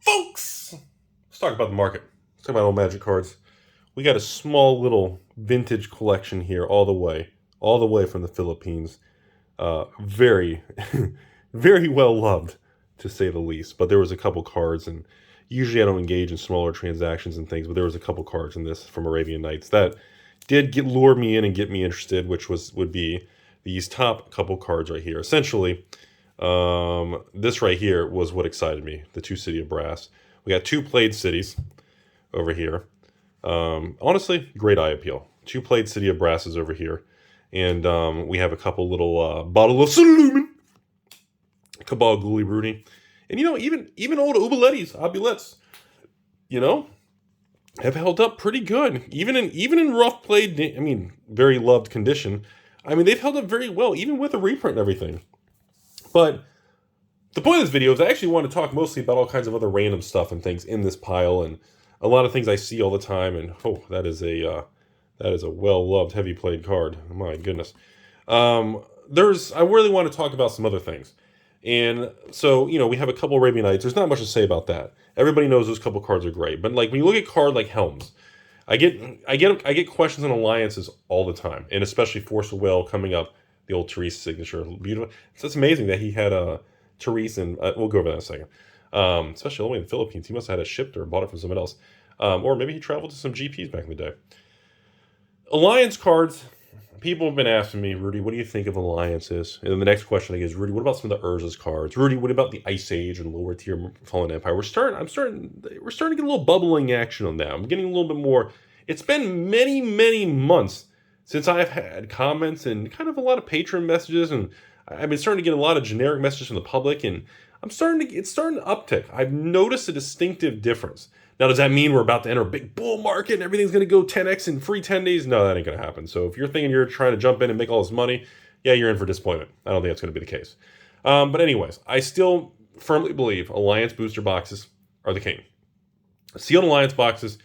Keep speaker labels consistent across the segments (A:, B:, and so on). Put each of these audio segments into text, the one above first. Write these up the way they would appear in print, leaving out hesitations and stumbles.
A: folks, let's talk about the market. Let's talk about old Magic cards. We got a small little vintage collection here all the way from the Philippines. Very, very well loved, to say the least. But there was a couple cards, and usually I don't engage in smaller transactions and things, but there was a couple cards in this from Arabian Nights that did lure me in and get me interested, which would be these top couple cards right here. Essentially, this right here was what excited me, the 2 City of Brass. We got 2 played cities over here. Honestly, great eye appeal. 2 played City of Brasses over here. And we have a couple little bottle of Saloon, Cabal Ghoulie Rudy. And, even old Abulettes, have held up pretty good. Even in rough played, very loved condition. They've held up very well, even with a reprint and everything. But the point of this video is I actually want to talk mostly about all kinds of other random stuff and things in this pile, and a lot of things I see all the time. And that is a well-loved, heavy played card. My goodness. I really want to talk about some other things. And so, we have a couple Arabian Nights. There's not much to say about that. Everybody knows those couple cards are great. But when you look at a card like Helms, I get questions on alliances all the time, and especially Force of Will coming up, the old Therese signature, beautiful. So it's amazing that he had a Therese, and we'll go over that in a second. Especially all the way in the Philippines, he must have had it shipped or bought it from someone else, or maybe he traveled to some GPs back in the day. Alliance cards. People have been asking me, Rudy, what do you think of alliances? And then the next question I get is, Rudy, what about some of the Urza's cards? Rudy, what about the Ice Age and lower tier Fallen Empire? We're starting to get a little bubbling action on that. I'm getting a little bit more. It's been many, many months since I've had comments and kind of a lot of patron messages, and I've been starting to get a lot of generic messages from the public, and it's starting to uptick. I've noticed a distinctive difference. Now, does that mean we're about to enter a big bull market and everything's going to go 10x in free 10 days? No, that ain't going to happen. So if you're thinking you're trying to jump in and make all this money, yeah, you're in for disappointment. I don't think that's going to be the case. But anyways, I still firmly believe Alliance booster boxes are the king. Sealed Alliance boxes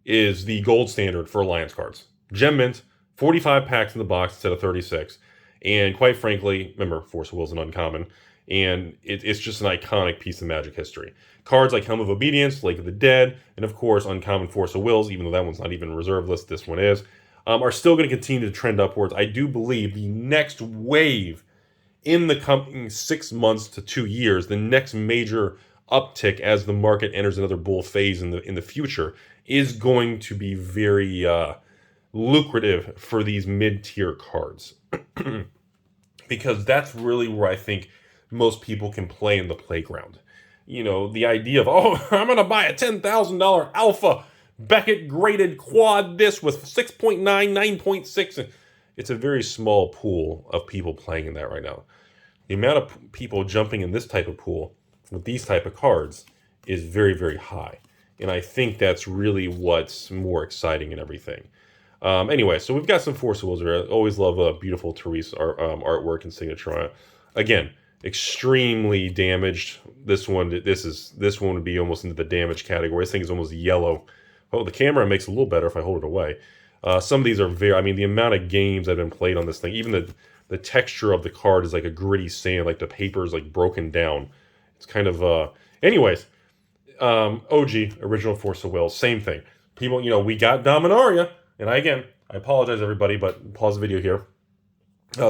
A: is the gold standard for Alliance cards. Gem Mint, 45 packs in the box instead of 36. And quite frankly, remember, Force of Will is an uncommon. And it's just an iconic piece of Magic history. Cards like Helm of Obedience, Lake of the Dead, and of course Uncommon Force of Wills, even though that one's not even reserve list, this one is, are still going to continue to trend upwards. I do believe the next wave in the coming 6 months to 2 years, the next major uptick as the market enters another bull phase in the future, is going to be very lucrative for these mid-tier cards. Because that's really where I think most people can play in the playground. The idea of, I'm going to buy a $10,000 Alpha Beckett graded quad disc with 6.9, 9.6. It's a very small pool of people playing in that right now. The amount of people jumping in this type of pool with these type of cards is very, very high. And I think that's really what's more exciting and everything. Anyway, so we've got some Force of Wills here. I always love a beautiful Therese artwork and signature on it. Again, extremely damaged. This one would be almost into the damage category. This thing is almost yellow. Oh, the camera makes it a little better if I hold it away. Some of these are the amount of games that have been played on this thing, even the texture of the card is like a gritty sand, like the paper is like broken down. It's kind of, anyways, OG, original Force of Will, same thing. People, we got Dominaria, and I apologize everybody, but pause the video here.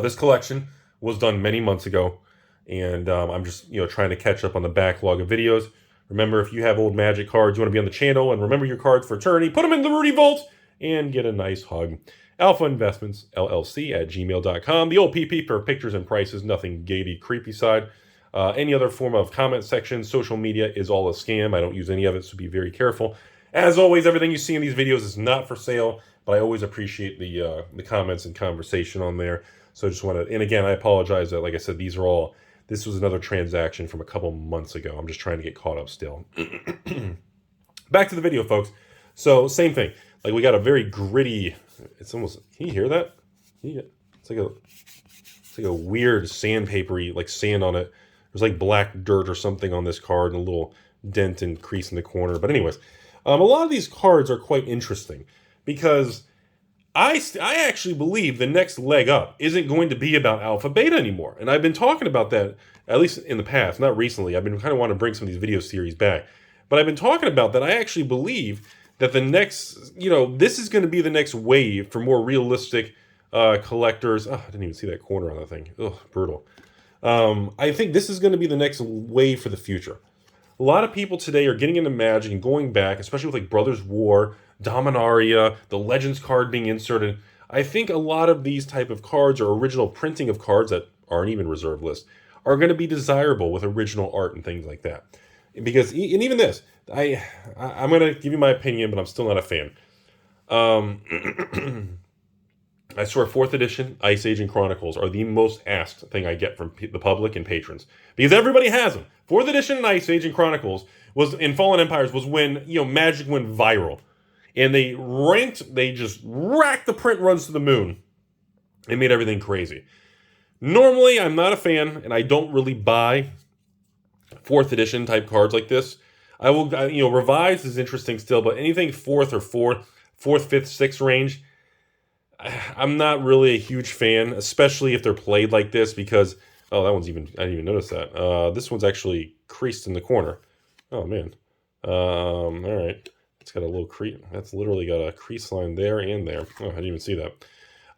A: This collection was done many months ago. And I'm just, trying to catch up on the backlog of videos. Remember, if you have old Magic cards, you want to be on the channel and remember your cards for eternity, put them in the Rudy Vault and get a nice hug. AlphainvestmentsLLC at gmail.com. The old PP for pictures and prices, nothing gatey, creepy side. Any other form of comment section, social media is all a scam. I don't use any of it, so be very careful. As always, everything you see in these videos is not for sale, but I always appreciate the comments and conversation on there. So I just want to, and again, I apologize that, like I said, this was another transaction from a couple months ago. I'm just trying to get caught up still. Back to the video, folks. So, same thing. We got a very gritty, it's almost, can you hear that? It's like a weird sandpapery, sand on it. There's black dirt or something on this card and a little dent and crease in the corner. But anyways, a lot of these cards are quite interesting because I actually believe the next leg up isn't going to be about alpha beta anymore. And I've been talking about that, at least in the past, not recently. I've been kind of wanting to bring some of these video series back. But I've been talking about that. I actually believe that the next, this is going to be the next wave for more realistic collectors. Oh, I didn't even see that corner on the thing. Ugh, brutal. I think this is going to be the next wave for the future. A lot of people today are getting into Magic and going back, especially with like Brothers War, Dominaria, the Legends card being inserted. I think a lot of these type of cards or original printing of cards that aren't even reserve list are going to be desirable with original art and things like that. Because, and even this, I'm going to give you my opinion, but I'm still not a fan. I swear 4th edition Ice Age and Chronicles are the most asked thing I get from the public and patrons. Because everybody has them. 4th edition and Ice Age and Chronicles was in Fallen Empires was when, Magic went viral. And they just racked the print runs to the moon. It made everything crazy. Normally, I'm not a fan, and I don't really buy 4th edition type cards like this. I will, Revised is interesting still, but anything 4th or 4th, 5th, 6th range, I'm not really a huge fan, especially if they're played like this because, I didn't even notice that. This one's actually creased in the corner. Oh, man. All right. It's got a little crease. That's literally got a crease line there and there. Oh, I didn't even see that.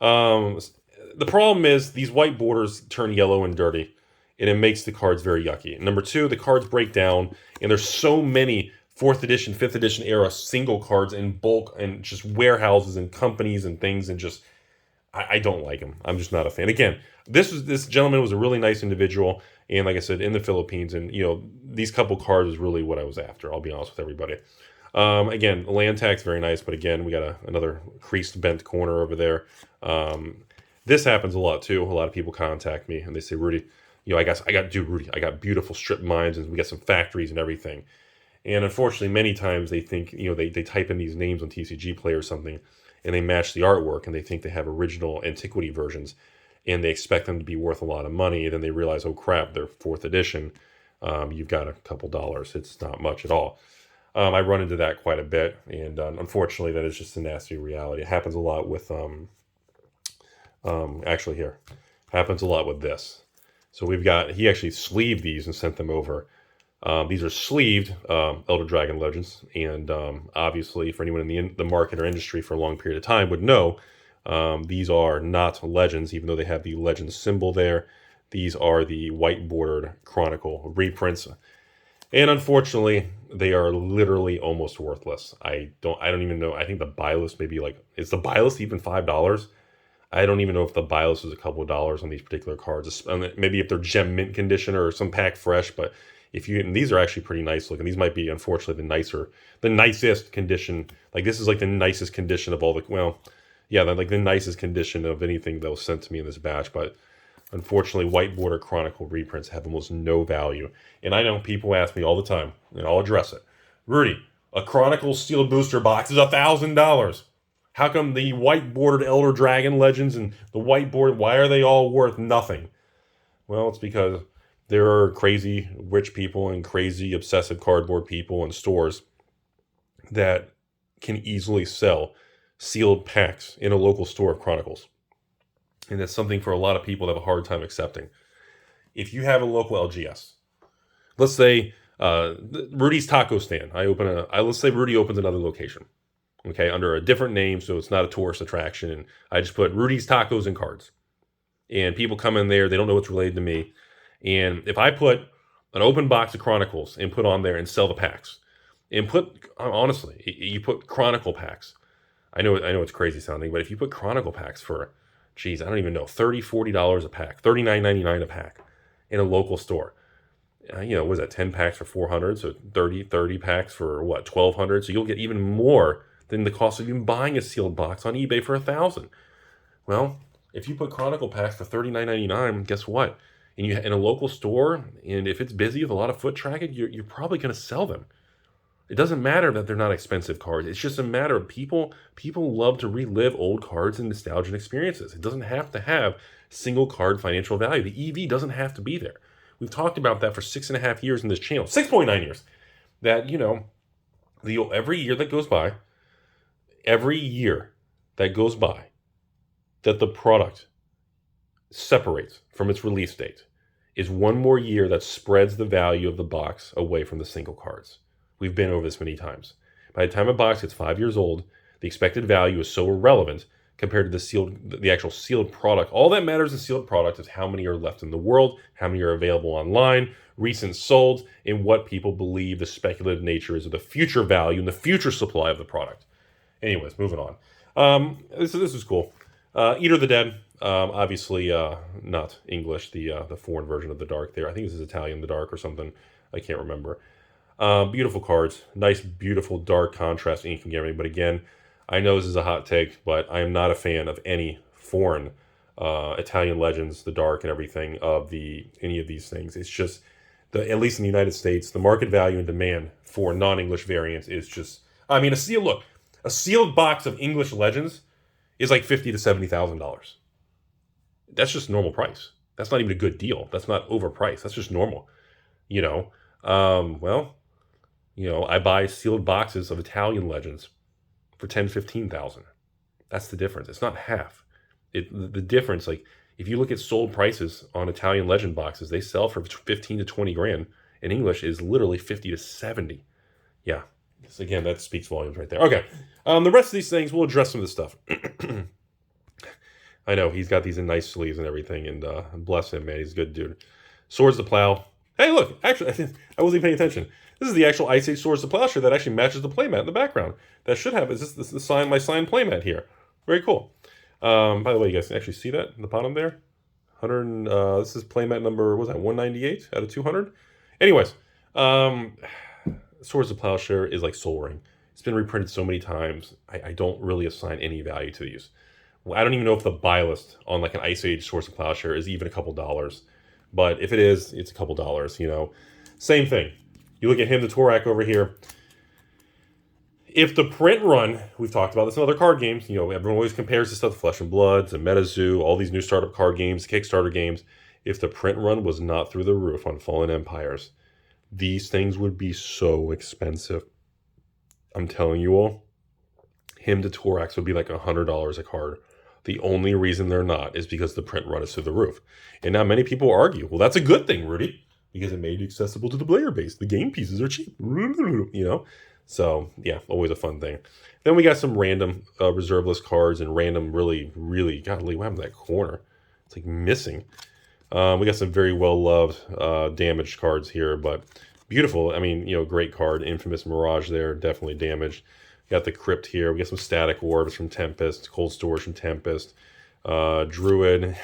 A: The problem is these white borders turn yellow and dirty, and it makes the cards very yucky. Number 2, the cards break down, and there's so many 4th edition, 5th edition era single cards in bulk and just warehouses and companies and things, and just I don't like them. I'm just not a fan. Again, this gentleman was a really nice individual, and like I said, in the Philippines, and these couple cards is really what I was after. I'll be honest with everybody. Again, land tax very nice, but again, we got another creased bent corner over there. This happens a lot too. A lot of people contact me and they say, Rudy, I got beautiful strip mines and we got some factories and everything. And unfortunately, many times they think, they type in these names on TCG Play or something, and they match the artwork, and they think they have original antiquity versions, and they expect them to be worth a lot of money. And then they realize, oh crap, they're 4th edition. You've got a couple dollars. It's not much at all. I run into that quite a bit, and unfortunately, that is just a nasty reality. It happens a lot with, actually here, happens a lot with this. So he actually sleeved these and sent them over. These are sleeved Elder Dragon Legends, and obviously for anyone in the market or industry for a long period of time would know, these are not Legends, even though they have the Legends symbol there. These are the white bordered Chronicle reprints, and unfortunately, they are literally almost worthless. I don't even know. I think the buy list maybe is the buy list even $5? I don't even know if the buy list is a couple of dollars on these particular cards. Maybe if they're gem mint condition or some pack fresh, but these are actually pretty nice looking. These might be, unfortunately, the nicest condition. Like this is like the nicest condition of all the nicest condition of anything that was sent to me in this batch. But unfortunately, white border Chronicle reprints have almost no value. And I know people ask me all the time, and I'll address it. Rudy, a Chronicle sealed booster box is $1,000. How come the white bordered Elder Dragon Legends and the white board, why are they all worth nothing? Well, it's because there are crazy rich people and crazy obsessive cardboard people in stores that can easily sell sealed packs in a local store of Chronicles. And that's something for a lot of people to have a hard time accepting. If you have a local LGS, let's say Rudy's Taco Stand. Let's say Rudy opens another location, okay, under a different name, so it's not a tourist attraction. And I just put Rudy's Tacos and Cards. And people come in there, they don't know what's related to me. And if I put an open box of Chronicles and put on there and sell the packs, and honestly, you put Chronicle packs. I know it's crazy sounding, but if you put Chronicle packs for, I don't even know, $30, $40 a pack, $39.99 a pack in a local store. What is that, 10 packs for $400, so 30 packs for what, $1,200? So you'll get even more than the cost of even buying a sealed box on eBay for $1,000. Well, if you put Chronicle packs for $39.99, guess what? And you in a local store, and if it's busy with a lot of foot traffic, you're probably going to sell them. It doesn't matter that they're not expensive cards. It's just a matter of people love to relive old cards and nostalgic experiences. It doesn't have to have single card financial value. The EV doesn't have to be there. We've talked about that for 6.5 years in this channel, 6.9 years. That, every year that goes by, that the product separates from its release date is one more year that spreads the value of the box away from the single cards. We've been over this many times. By the time a box gets 5 years old, the expected value is so irrelevant compared to the actual sealed product. All that matters in sealed product is how many are left in the world, how many are available online, recent sold, and what people believe the speculative nature is of the future value and the future supply of the product. Anyways, moving on. This is cool. Eater of the Dead. Obviously, not English. The foreign version of the Dark. There, I think this is Italian, the Dark or something. I can't remember. Beautiful cards. Nice, beautiful, dark contrast ink and everything. But again, I know this is a hot take, but I am not a fan of any foreign Italian Legends, the Dark, and everything of any of these things. It's just at least in the United States, the market value and demand for non-English variants is just. I mean, a sealed box of English Legends is like $50,000 to $70,000. That's just normal price. That's not even a good deal. That's not overpriced. That's just normal. I buy sealed boxes of Italian Legends for $10,000 to $15,000. That's the difference. It's not half. The difference, like if you look at sold prices on Italian Legend boxes, they sell for 15 to 20 grand. In English is literally 50 to 70. Yeah. So again, that speaks volumes right there. Okay. The rest of these things, we'll address some of this stuff. I know he's got these in nice sleeves and everything, and bless him, man. He's a good dude. Swords to Plow. Hey, look, actually, I wasn't even paying attention. This is the actual Ice Age Swords to Plowshare that actually matches the playmat in the background. That should have, is this my signed playmat here. Very cool. By the way, you guys can actually see that in the bottom there. This is playmat number, what was that, 198 out of 200? Anyways, Swords to Plowshare is like Soul Ring. It's been reprinted so many times. I don't really assign any value to these. Well, I don't even know if the buy list on like an Ice Age Swords to Plowshare is even a couple dollars. But if it is, it's a couple dollars, Same thing. You look at him, the Torak over here. If the print run, we've talked about this in other card games, everyone always compares this stuff to Flesh and Bloods and MetaZoo, all these new startup card games, Kickstarter games. If the print run was not through the roof on Fallen Empires, these things would be so expensive. I'm telling you all, him to Torax would be like $100 a card. The only reason they're not is because the print run is through the roof. And now many people argue, well, that's a good thing, Rudy, because it made it accessible to the player base. The game pieces are cheap, So, yeah, always a fun thing. Then we got some random reserve list cards and random really, golly, what happened to that corner? It's like missing. We got some very well-loved damaged cards here, but beautiful. I mean, great card. Infamous Mirage there, definitely damaged. Got the Crypt here. We got some Static Orbs from Tempest, Cold Storage from Tempest, Druid,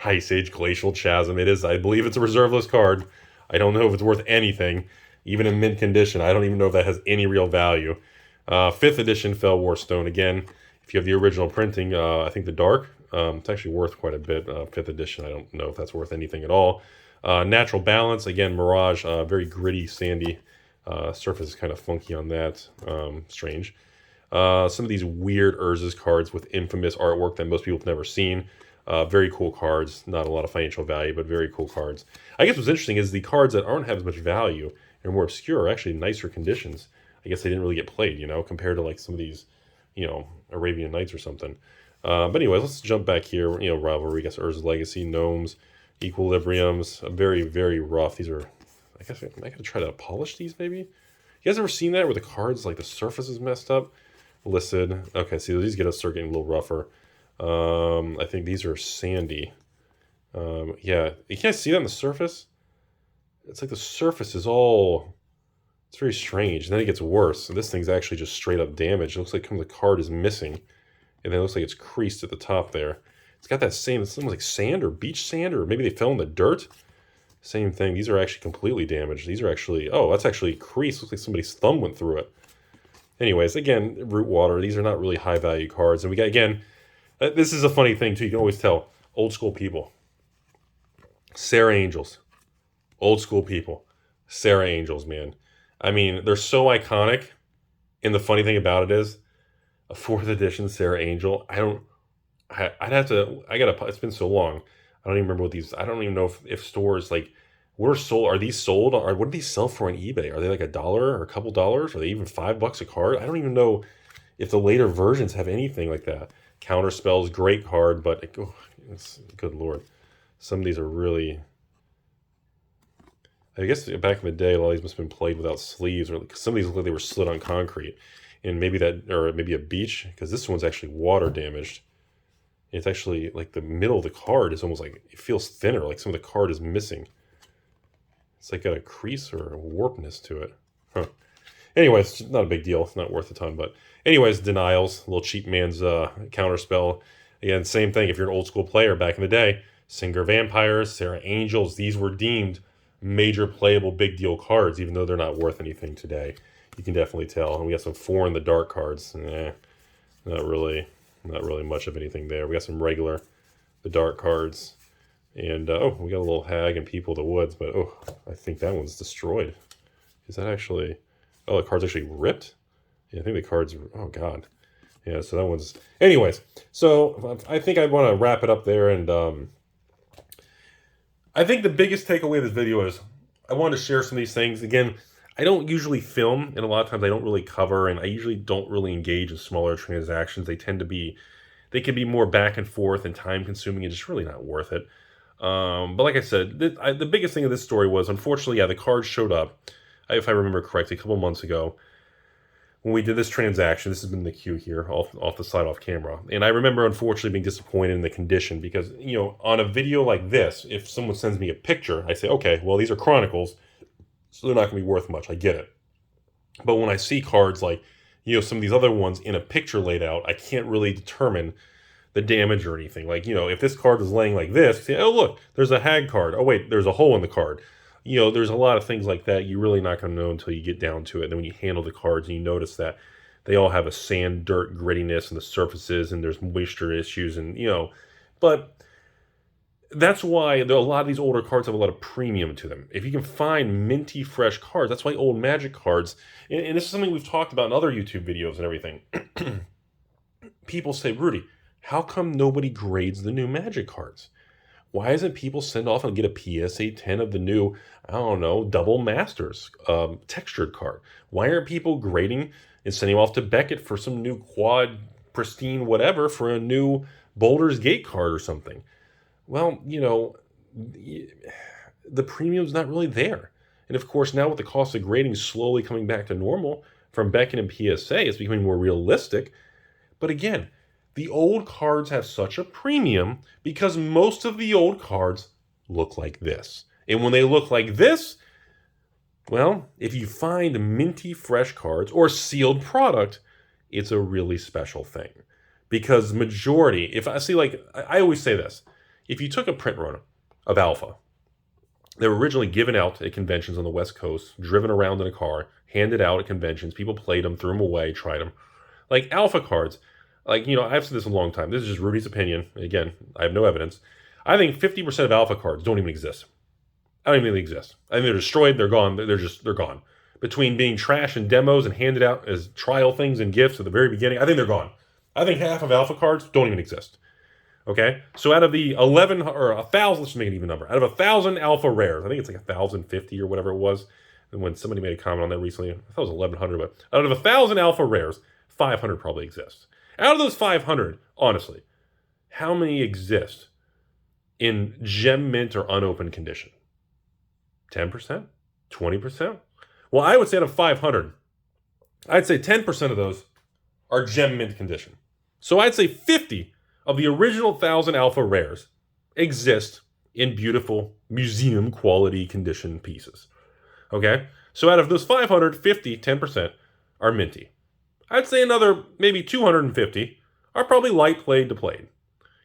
A: Ice Age Glacial Chasm. I believe it's a reserve list card. I don't know if it's worth anything, even in mint condition. I don't even know if that has any real value. 5th edition Fell War Stone. Again, if you have the original printing, I think the Dark, it's actually worth quite a bit. 5th edition, I don't know if that's worth anything at all. Natural Balance, again, Mirage, very gritty, sandy. Surface is kind of funky on that. Strange. Some of these weird Urza's cards with infamous artwork that most people have never seen. Very cool cards. Not a lot of financial value, but very cool cards. I guess what's interesting is the cards that aren't have as much value and more obscure are actually nicer conditions. I guess they didn't really get played, compared to like some of these, Arabian Nights or something. But anyways, let's jump back here. Rivalry, I guess Urza's Legacy, Gnomes, Equilibriums. Very, very rough. These are, I guess I gotta try to polish these maybe. You guys ever seen that where the cards, like the surface is messed up? Listed. Okay, see, these start getting a little rougher. I think these are sandy. Yeah, you can't see that on the surface. It's like the surface is all, it's very strange. And then it gets worse. So this thing's actually just straight up damaged. It looks like the card is missing. And then it looks like it's creased at the top there. It's got that same, it's almost like sand or beach sand, or maybe they fell in the dirt. Same thing. These are actually completely damaged. These are actually, oh, that's actually creased. Looks like somebody's thumb went through it. Anyways, again, Root Water. These are not really high value cards. And we got, again, this is a funny thing too. You can always tell old school people. Sarah Angels. Old school people. Sarah Angels, man. I mean, they're so iconic. And the funny thing about it is, a 4th edition Sarah Angel, it's been so long. I don't even remember what these, I don't even know if stores, like, are these sold? Or what do these sell for on eBay? Are they like $1 or a couple dollars? Are they even $5 a card? I don't even know if the later versions have anything like that. Counterspell's great card, but it's, good lord. Some of these are really, I guess back in the day, a lot of these must have been played without sleeves, or some of these look like they were slid on concrete. And maybe that, or maybe a beach, because this one's actually water damaged. It's actually like the middle of the card is almost like, it feels thinner, like some of the card is missing. It's like got a crease or a warpness to it. Huh. Anyways, it's not a big deal. It's not worth a ton. But anyways, denials, little cheap man's counterspell. Again, same thing. If you're an old school player back in the day, Singer Vampires, Sarah Angels, these were deemed major playable big deal cards, even though they're not worth anything today. You can definitely tell. And we got some 4 in the dark cards. Not really much of anything there. We got some regular, the dark cards. And, oh, we got a little Hag and People of the Woods, but, oh, I think that one's destroyed. Is that actually, oh, the card's actually ripped? Yeah, I think the card's, oh, God. Yeah, so that one's, anyways. So, I think I want to wrap it up there, and, I think the biggest takeaway of this video is, I want to share some of these things. Again, I don't usually film, and a lot of times I don't really cover, and I usually don't really engage in smaller transactions. They tend to be, they can be more back and forth and time consuming and just really not worth it. But like I said, the biggest thing of this story was, unfortunately, yeah, the cards showed up, if I remember correctly, a couple months ago when we did this transaction. This has been in the queue here, off the side, off camera. And I remember, unfortunately, being disappointed in the condition because, you know, on a video like this, if someone sends me a picture, I say, okay, well, these are Chronicles, so they're not going to be worth much. I get it. But when I see cards like, you know, some of these other ones in a picture laid out, I can't really determine the damage or anything. Like, you know, if this card is laying like this, say, oh, look, there's a Hag card. Oh, wait, there's a hole in the card. You know, there's a lot of things like that you're really not going to know until you get down to it. And then when you handle the cards and you notice that they all have a sand, dirt, grittiness in the surfaces, and there's moisture issues, and, you know, but that's why a lot of these older cards have a lot of premium to them. If you can find minty, fresh cards, that's why old Magic cards, and this is something we've talked about in other YouTube videos and everything. People say, Rudy, how come nobody grades the new Magic cards? Why isn't people send off and get a PSA 10 of the new, I don't know, Double Masters textured card? Why aren't people grading and sending off to Beckett for some new quad, pristine, whatever, for a new Boulder's Gate card or something? Well, you know, the premium's not really there. And of course, now with the cost of grading slowly coming back to normal from Beckett and PSA, it's becoming more realistic. But again, the old cards have such a premium because most of the old cards look like this. And when they look like this, well, if you find minty fresh cards or sealed product, it's a really special thing. Because majority, if I see, like, I always say this, if you took a print run of Alpha, they were originally given out at conventions on the West Coast, driven around in a car, handed out at conventions, people played them, threw them away, tried them. Like Alpha cards, like, you know, I've said this a long time. This is just Rudy's opinion. Again, I have no evidence. I think 50% of Alpha cards don't even exist. I don't even really exist. I think they're destroyed. They're gone. They're gone. Between being trash and demos and handed out as trial things and gifts at the very beginning, I think they're gone. I think half of Alpha cards don't even exist. Okay? So out of the 11 or 1,000, let's just make an even number. Out of 1,000 Alpha rares, I think it's like 1,050 or whatever it was. And when somebody made a comment on that recently, I thought it was 1,100, but out of 1,000 Alpha rares, 500 probably exist. Out of those 500, honestly, how many exist in gem mint or unopened condition? 10%? 20%? Well, I would say out of 500, I'd say 10% of those are gem mint condition. So I'd say 50 of the original 1,000 Alpha rares exist in beautiful museum quality condition pieces. Okay? So out of those 550, 10% are minty. I'd say another maybe 250 are probably light played to played.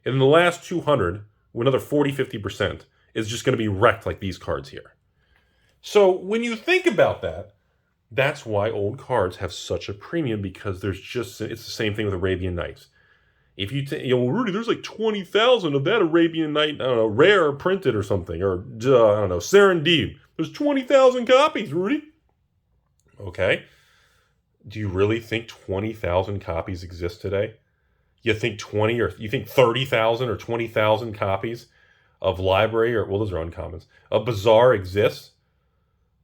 A: And in the last 200, another 40, 50% is just going to be wrecked like these cards here. So when you think about that, that's why old cards have such a premium, because it's the same thing with Arabian Nights. If you Rudy, there's like 20,000 of that Arabian Night, I don't know, rare printed or something, or I don't know, Serendib. There's 20,000 copies, Rudy. Okay. Do you really think 20,000 copies exist today? You think 20 or you think 30,000 or 20,000 copies of Library, or, well, those are uncommons, of Bazaar exists?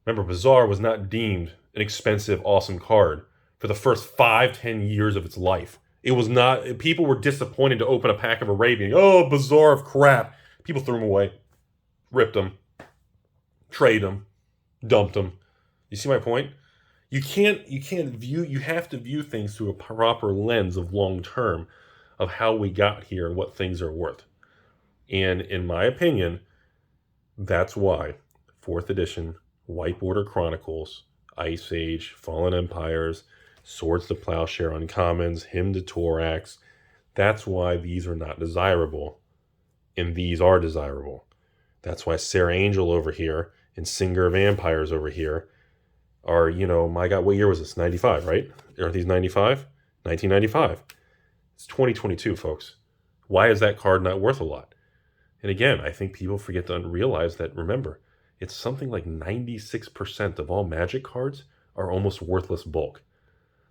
A: Remember, Bazaar was not deemed an expensive, awesome card for the first 5-10 years of its life. It was not, people were disappointed to open a pack of Arabian. Oh, Bazaar of crap. People threw them away, ripped them, trade them, dumped them. You see my point? You have to view things through a proper lens of long term of how we got here and what things are worth. And in my opinion, that's why 4th edition, White Border Chronicles, Ice Age, Fallen Empires, Swords to Plowshare Uncommons, Hymn to Thorax, that's why these are not desirable. And these are desirable. That's why Sarah Angel over here and Singer of Empires over here are, my God, what year was this? 95, right? Aren't these 95? 1995. It's 2022, folks. Why is that card not worth a lot? And again, I think people forget to realize that, remember, it's something like 96% of all Magic cards are almost worthless bulk.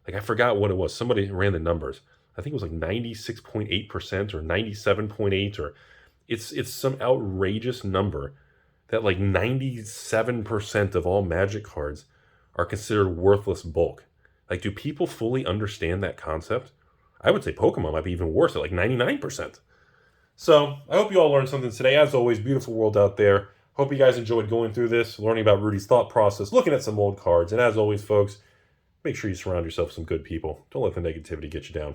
A: Like, I forgot what it was. Somebody ran the numbers. I think it was like 96.8% or 97.8, or it's some outrageous number that like 97% of all Magic cards are considered worthless bulk. Like, do people fully understand that concept? I would say Pokemon might be even worse at like 99%. So I hope you all learned something today. As always, beautiful world out there. Hope you guys enjoyed going through this, learning about Rudy's thought process, looking at some old cards. And as always, folks, make sure you surround yourself with some good people. Don't let the negativity get you down.